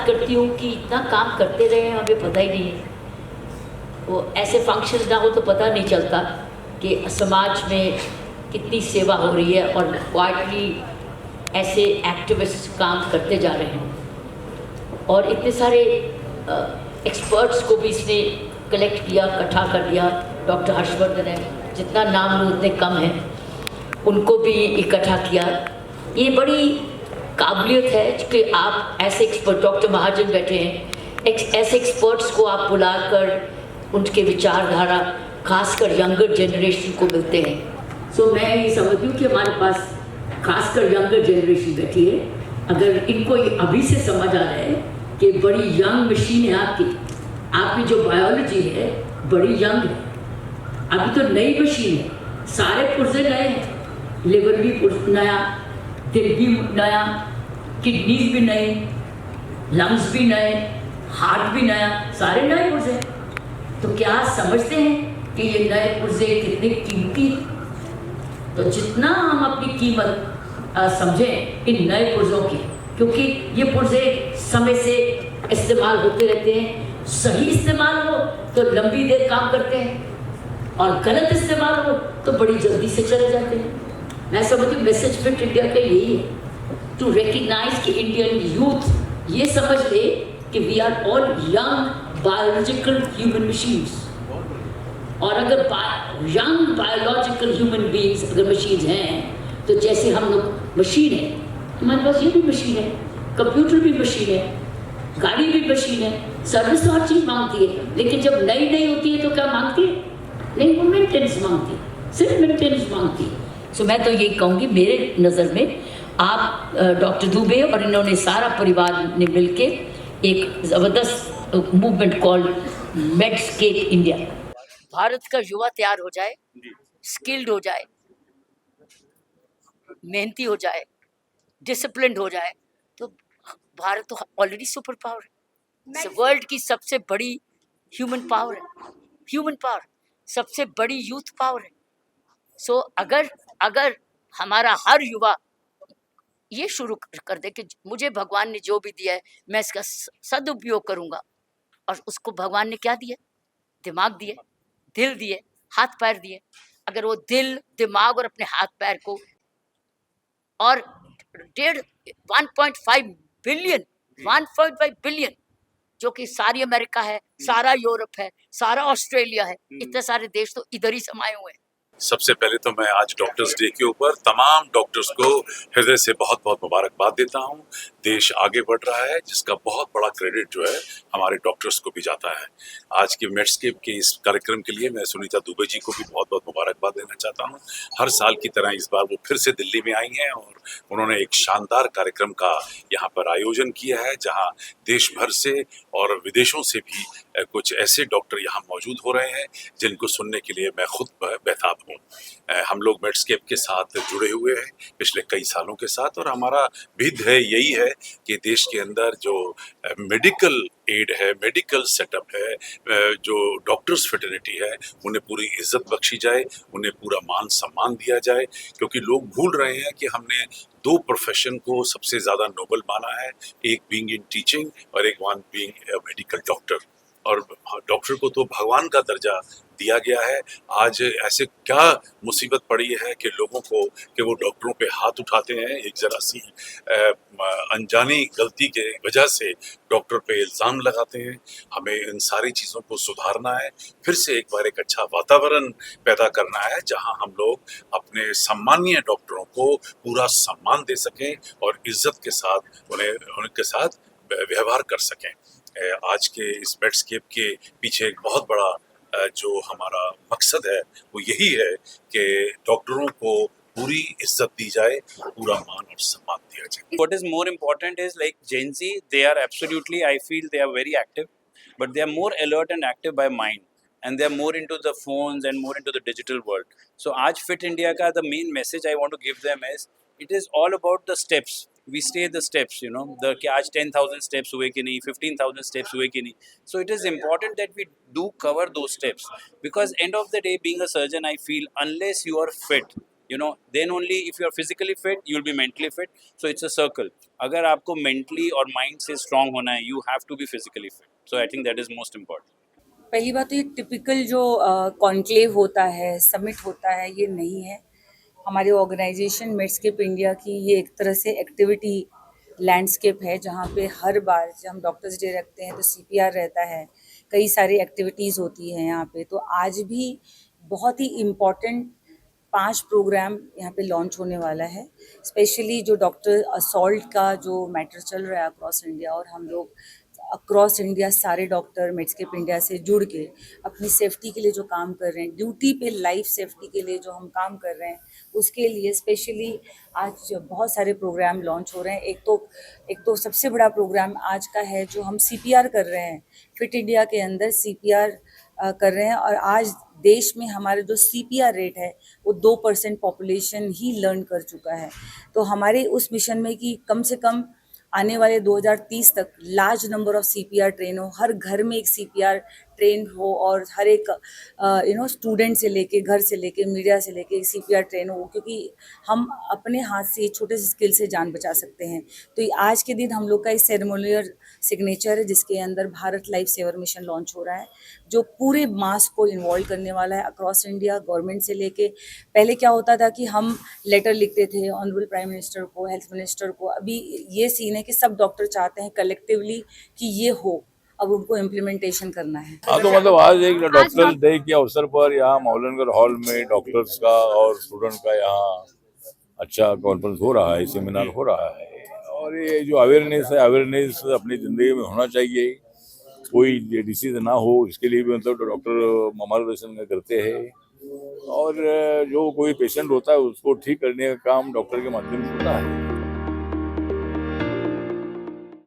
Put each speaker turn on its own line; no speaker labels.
करती हूँ कि इतना काम करते रहे हैं, हमें पता ही नहीं है। वो ऐसे फंक्शन ना हो तो पता नहीं चलता कि समाज में कितनी सेवा हो रही है और क्वाइटली ऐसे एक्टिविस्ट काम करते जा रहे हैं। और इतने सारे एक्सपर्ट्स को भी इसने कलेक्ट किया, इकट्ठा कर दिया। डॉक्टर हर्षवर्धन है, जितना नाम लो उतने कम है, उनको भी इकट्ठा किया। ये बड़ी काबिलियत है कि आप ऐसे एक्सपर्ट, डॉक्टर महाजन बैठे हैं, ऐसे एक्सपर्ट्स को आप बुलाकर उनके विचारधारा खासकर यंगर जनरेशन को मिलते हैं। सो मैं ये समझती हूँ कि हमारे पास खासकर यंगर जनरेशन बैठी है। अगर इनको ये अभी से समझ आ रहा है कि बड़ी यंग मशीन है आपकी जो बायोलॉजी है बड़ी यंग है, अभी तो नई मशीन है, सारे पुर्जे नए हैं, लिवर भी नया, दिल भी नया, किडनीज भी नए, लंग्स भी नए, हार्ट भी नया, सारे नए पुर्जे। तो क्या समझते हैं कि ये नए पुर्जे कितने कीमती? तो जितना हम अपनी कीमत समझें इन नए पुर्जों की, क्योंकि ये पुर्जे समय से इस्तेमाल होते रहते हैं। सही इस्तेमाल हो तो लंबी देर काम करते हैं और गलत इस्तेमाल हो तो बड़ी जल्दी से चले जाते हैं। मैं समझती हूँ मैसेज फिट इंडिया का यही है, टू रिकग्नाइज कि इंडियन यूथ ये समझ ले कि we are all young biological human machines. और अगर यंग बायोलॉजिकल ह्यूमन बीइंग्स अगर मशीन्स हैं, तो जैसे हम लोग मशीन है, हमारे पास ये भी मशीन है, कंप्यूटर भी मशीन है, गाड़ी भी मशीन है, सर्विस तो हर चीज़ मांगती है। लेकिन जब नई नई होती है तो क्या मांगती है? नहीं, वो मेंटेनेंस मांगती है, सिर्फ मेंटेनेंस मांगती है। सो मैं तो यही कहूँगी, मेरे नज़र में आप डॉक्टर दुबे और इन्होंने सारा परिवार ने मिलके एक ज़बरदस्त movement called Medscape India. Bharat का युवा तैयार हो जाए, स्किल्ड हो जाए, मेहनती हो जाए, डिसिप्लिन्ड हो जाए, तो भारत तो ऑलरेडी सुपर पावर है, वर्ल्ड की सबसे बड़ी ह्यूमन पावर है, ह्यूमन पावर सबसे बड़ी यूथ पावर है। सो अगर हमारा हर युवा ये शुरू कर दे कि मुझे भगवान ने जो भी दिया है मैं इसका सदुपयोग करूंगा, और उसको भगवान ने क्या दिया? दिमाग दिए, दिल दिए, हाथ पैर दिए। अगर वो दिल, दिमाग और अपने हाथ पैर को और 1.5 बिलियन 1.5 बिलियन जो कि सारी अमेरिका है, सारा यूरोप है, सारा ऑस्ट्रेलिया है, इतने सारे देश तो इधर ही समाये हुए हैं।
सबसे पहले तो मैं आज डॉक्टर्स डे के ऊपर तमाम डॉक्टर्स को हृदय से बहुत बहुत मुबारकबाद देता हूं। देश आगे बढ़ रहा है, जिसका बहुत बड़ा क्रेडिट जो है हमारे डॉक्टर्स को भी जाता है। आज के मेडस्केप के इस कार्यक्रम के लिए मैं सुनीता दुबे जी को भी बहुत बहुत मुबारकबाद देना चाहता हूं। हर साल की तरह इस बार वो फिर से दिल्ली में आई हैं और उन्होंने एक शानदार कार्यक्रम का यहाँ पर आयोजन किया है, जहाँ देश भर से और विदेशों से भी कुछ ऐसे डॉक्टर यहाँ मौजूद हो रहे हैं जिनको सुनने के लिए मैं खुद बेताब हूँ। हम लोग मेडस्केप के साथ जुड़े हुए हैं पिछले कई सालों के साथ, और हमारा भिद है यही है कि देश के अंदर जो मेडिकल एड है, मेडिकल सेटअप है, जो डॉक्टर्स फ्रेटर्निटी है, उन्हें पूरी इज्जत बख्शी जाए, उन्हें पूरा मान सम्मान दिया जाए। क्योंकि लोग भूल रहे हैं कि हमने दो प्रोफेशन को सबसे ज़्यादा नोबल माना है, एक बीइंग इन टीचिंग और एक वन बीइंग मेडिकल डॉक्टर। और डॉक्टर को तो भगवान का दर्जा दिया गया है। आज ऐसे क्या मुसीबत पड़ी है कि लोगों को कि वो डॉक्टरों पे हाथ उठाते हैं, एक जरा सी अनजानी गलती के वजह से डॉक्टर पे इल्ज़ाम लगाते हैं। हमें इन सारी चीज़ों को सुधारना है, फिर से एक बार एक अच्छा वातावरण पैदा करना है जहां हम लोग अपने सम्मानीय डॉक्टरों को पूरा सम्मान दे सकें और इज्जत के साथ उनके साथ व्यवहार कर सकें। आज के इस मेडस्केप के पीछे एक बहुत बड़ा जो हमारा मकसद है वो यही है कि डॉक्टरों को पूरी इज्जत दी जाए, पूरा मान और सम्मान दिया जाए।
What is more important is like Gen Z, they are absolutely, I feel they are very active, but they are more alert and active by mind, and they are more into the phones and more into the digital world. So आज Fit India का the main message I want to give them is, it is all about the steps. We stay the steps, you know, the कि आज 10,000 steps हुए कि नहीं, 15,000 steps हुए कि नहीं. So it is important that we do cover those steps, because end of the day, being a surgeon, I feel unless you are fit, You know, then only if you are physically fit, you'll be mentally fit. So it's a circle. अगर आपको mentally और mind से strong होना है, you have to be physically fit. So I think that is most important.
पहली बात तो ये टिपिकल जो कॉन्क्लेव होता है, समिट होता है, ये नहीं है। हमारे ऑर्गेनाइजेशन मेडस्केप इंडिया की ये एक तरह से एक्टिविटी लैंडस्केप है, जहाँ पे हर बार जब हम डॉक्टर्स डे रखते हैं तो CPR रहता है, कई सारी एक्टिविटीज़ होती हैं यहाँ पे। तो आज भी बहुत ही इम्पॉर्टेंट 5 प्रोग्राम यहाँ पे लॉन्च होने वाला है। स्पेशली जो डॉक्टर असॉल्ट का जो मैटर चल रहा है अक्रॉस इंडिया, और हम लोग अक्रॉस इंडिया सारे डॉक्टर मेडस्केप इंडिया से जुड़ के अपनी सेफ्टी के लिए जो काम कर रहे हैं, ड्यूटी पे लाइफ सेफ्टी के लिए जो हम काम कर रहे हैं, उसके लिए स्पेशली आज बहुत सारे प्रोग्राम लॉन्च हो रहे हैं। एक तो सबसे बड़ा प्रोग्राम आज का है जो हम CPR कर रहे हैं, फिट इंडिया के अंदर CPR कर रहे हैं। और आज देश में हमारा जो CPR रेट है वो 2% पॉपुलेशन ही लर्न कर चुका है। तो हमारे उस मिशन में कि कम से कम आने वाले 2030 तक large number of CPR train हो, हर घर में एक CPR ट्रेन हो, और हर एक स्टूडेंट से लेके, घर से लेके, मीडिया से लेके CPR ट्रेन हो, क्योंकि हम अपने हाथ से छोटे से स्किल से जान बचा सकते हैं। तो आज के दिन हम लोग का एक सेरेमोनियल सिग्नेचर है जिसके अंदर Bharat life saver mission launch हो रहा है, जो पूरे मास को इन्वॉल्व करने वाला है अक्रॉस इंडिया। गवर्नमेंट से लेके, पहले क्या होता था कि हम लेटर लिखते थे ऑनरेबल प्राइम मिनिस्टर को, हेल्थ मिनिस्टर को। अभी ये सीन है कि सब डॉक्टर चाहते हैं कलेक्टिवली कि ये हो, अब उनको इम्प्लीमेंटेशन करना है।
हाँ, तो मतलब आज एक डॉक्टर्स डे के अवसर पर यहाँ मौलनगर हॉल में डॉक्टर्स का और स्टूडेंट का यहाँ अच्छा कॉन्फ्रेंस हो रहा है, सेमिनार हो रहा है। और ये जो अवेयरनेस है, अवेयरनेस अपनी ज़िंदगी में होना चाहिए, कोई डिसीज ना हो, इसके लिए भी मतलब डॉक्टर मार्गदर्शन करते हैं। और जो कोई पेशेंट होता है उसको ठीक करने का काम डॉक्टर के माध्यम से होता है।